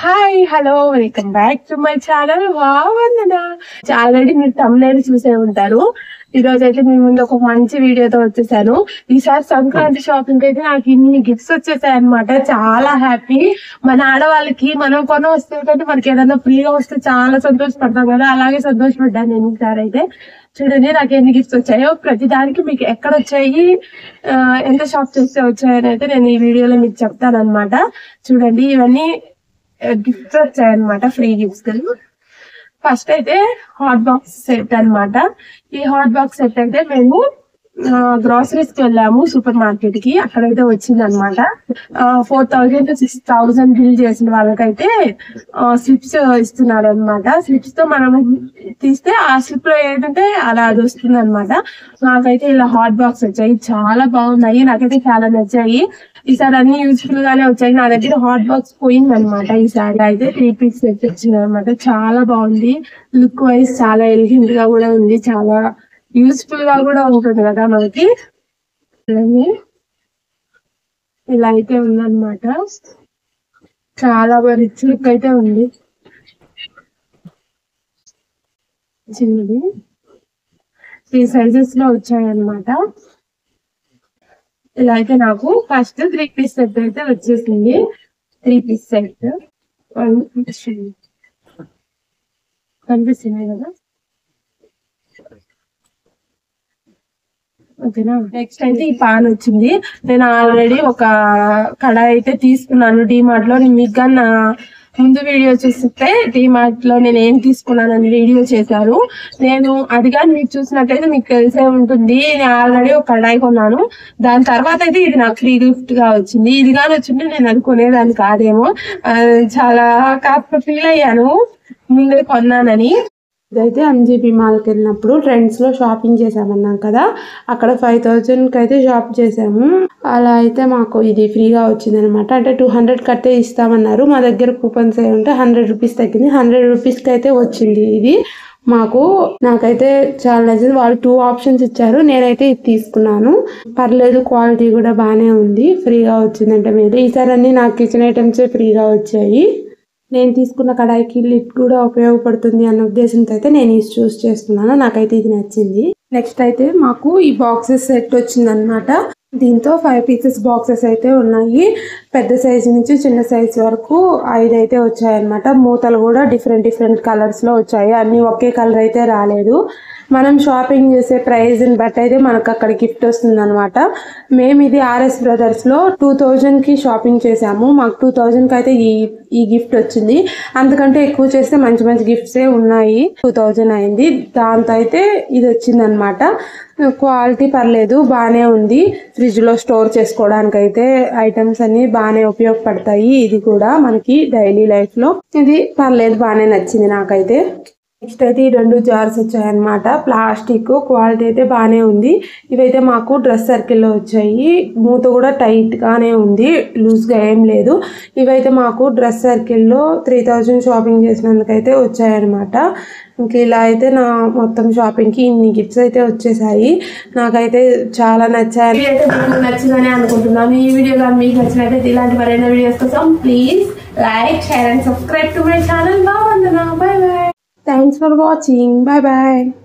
Hi hello welcome back to my channel Vandana. Already మీరు తమ్ముళ్ళు చూసే ఉంటారు. ఈ రోజు అయితే మీ ముందు ఒక మంచి వీడియోతో వచ్చేసాను. ఈసారి సంక్రాంతి షాపింగ్ అయితే నాకు ఇన్ని గిఫ్ట్స్ వచ్చేసాయి అనమాట. చాలా హ్యాపీ. మన ఆడవాళ్ళకి మనం కొన వస్తే కంటే మనకి ఏదైనా ఫ్రీగా వస్తే చాలా సంతోషపడతాం కదా, అలాగే సంతోషపడ్డాను నేను ఈసారి అయితే. చూడండి నాకు ఎన్ని గిఫ్ట్స్ వచ్చాయో, ప్రతి దానికి మీకు ఎక్కడ వచ్చాయి, ఎంత షాప్ చేస్తే వచ్చాయని అయితే నేను ఈ వీడియోలో మీకు చెప్తాను అనమాట. చూడండి ఇవన్నీ గిఫ్ట్స్ వచ్చాయన్నమాట, ఫ్రీ గిఫ్ట్స్. ఫస్ట్ అయితే హాట్ బాక్స్ సెట్ అన్నమాట. ఈ హాట్ బాక్స్ సెట్ అయితే మేము గ్రాసరీస్ కి వెళ్ళాము, సూపర్ మార్కెట్ కి. అక్కడైతే వచ్చింది అనమాట. 4,000 to 6,000 బిల్ చేసిన వాళ్ళకైతే స్లిప్స్ ఇస్తున్నారు అనమాట. స్లిప్స్ తో మనం తీస్తే ఆ స్లిప్ లో ఏంటంటే అలా అది వస్తుంది అనమాట. నాకైతే ఇలా హాట్ బాక్స్ వచ్చాయి, చాలా బాగున్నాయి, నాకైతే చాలా నచ్చాయి. ఈసారి అన్ని యూజ్ఫుల్ గానే వచ్చాయి. నా దగ్గర హాట్ బాక్స్ పోయింది అనమాట. ఈసారి అయితే 3 పీస్ సెట్ వచ్చింది అనమాట. చాలా బాగుంది, లుక్ వైజ్ చాలా ఎలిగెంట్ గా కూడా ఉంది, చాలా యూస్ఫుల్ గా కూడా ఉంటుంది కదా మనకి. ఇలా అయితే ఉందన్నమాట. చాలా రిచ్ లుక్ అయితే ఉంది. చిన్నది 3 సైజెస్ లో వచ్చాయన్నమాట. ఇలా అయితే నాకు ఫస్ట్ 3 పీస్ సెట్ అయితే వచ్చేసింది. 3 పీస్ సెట్ కనిపిస్తుంది కదా. ఓకేనా. నెక్స్ట్ అయితే ఈ పాన్ వచ్చింది. నేను ఆల్రెడీ ఒక కడాయి అయితే తీసుకున్నాను డిమార్ట్ లో. నేను మీకు నా ముందు వీడియో చూస్తే డిమార్ట్ లో నేను ఏం తీసుకున్నానని వీడియో చేశారు. నేను అది కానీ మీకు చూసినట్టయితే మీకు తెలిసే ఉంటుంది. నేను ఆల్రెడీ ఒక కడాయి కొన్నాను. దాని తర్వాత అయితే ఇది నాకు ఫ్రీ గిఫ్ట్ గా వచ్చింది. ఇది కానీ వచ్చింటే నేను అది కొనేదాన్ని కాదేమో. చాలా కాస్త ఫీల్ అయ్యాను ముందే కొన్నానని. ఇదైతే MGP మాల్కి వెళ్ళినప్పుడు ట్రెండ్స్ లో షాపింగ్ చేసామన్నాం కదా, అక్కడ 5,000 కి అయితే షాప్ చేసాము. అలా అయితే మాకు ఇది ఫ్రీగా వచ్చింది అనమాట. అంటే 200 కట్టే ఇస్తామన్నారు. మా దగ్గర కూపన్స్ అయి ఉంటే 100 రూపీస్ తగ్గింది. 100 రూపీస్ కి అయితే వచ్చింది ఇది మాకు. నాకైతే చాలా నచ్చింది. వాళ్ళు 2 ఆప్షన్స్ ఇచ్చారు, నేనైతే ఇది తీసుకున్నాను. పర్లేదు, క్వాలిటీ కూడా బాగానే ఉంది. ఫ్రీగా వచ్చిందంటే మీరు ఈసారి అన్ని నాకు కిచెన్ ఐటమ్స్ ఫ్రీగా వచ్చాయి. నేను తీసుకున్న కడాయికి లిడ్ కూడా ఉపయోగపడుతుంది అన్న ఉద్దేశంతో అయితే నేను ఇది చూస్ చేసుకున్నాను. నాకైతే ఇది నచ్చింది. నెక్స్ట్ అయితే మాకు ఈ బాక్సెస్ సెట్ వచ్చింది అనమాట. దీంతో 5 పీసెస్ బాక్సెస్ అయితే ఉన్నాయి. పెద్ద సైజు నుంచి చిన్న సైజు వరకు 5 అయితే వచ్చాయన్నమాట. మూతలు కూడా డిఫరెంట్ కలర్స్ లో వచ్చాయి. అన్ని ఒకే కలర్ అయితే రాలేదు. మనం షాపింగ్ చేసే ప్రైస్ ని బట్టి అయితే మనకు అక్కడ గిఫ్ట్ వస్తుంది అనమాట. మేము ఇది RS బ్రదర్స్ లో 2,000 కి షాపింగ్ చేసాము. మాకు 2,000 కి అయితే ఈ గిఫ్ట్ వచ్చింది. అంతకంటే ఎక్కువ చేస్తే మంచి మంచి గిఫ్ట్స్ ఉన్నాయి. 2,000 అయింది. దాంతో అయితే ఇది వచ్చింది అనమాట. క్వాలిటీ పర్లేదు, బాగానే ఉంది. ఫ్రిడ్జ్ లో స్టోర్ చేసుకోవడానికి అయితే ఐటమ్స్ అన్ని బాగానే ఉపయోగపడతాయి. ఇది కూడా మనకి డైలీ లైఫ్ లో ఇది పర్లేదు, బాగానే నచ్చింది నాకైతే. నెక్స్ట్ అయితే ఈ 2 జార్స్ వచ్చాయన్నమాట. ప్లాస్టిక్, క్వాలిటీ అయితే బాగానే ఉంది. ఇవైతే మాకు డ్రెస్ సర్కిల్లో వచ్చాయి. మూత కూడా టైట్ గానే ఉంది, లూజ్ గా ఏం లేదు. ఇవైతే మాకు డ్రెస్ సర్కిల్లో 3,000 షాపింగ్ చేసినందుకైతే వచ్చాయన్నమాట. ఇంక ఇలా అయితే నా మొత్తం షాపింగ్ కి ఇన్ని గిఫ్ట్స్ అయితే వచ్చేసాయి. నాకైతే చాలా నచ్చాయి. అయితే మీకు నచ్చిందని అనుకుంటున్నాను. ఈ వీడియో కానీ మీకు నచ్చినట్లయితే ఇలాంటి మరిన్ని వీడియోస్ కోసం please like, share and subscribe to my channel. Vandana. By by. Thanks for watching. Bye bye.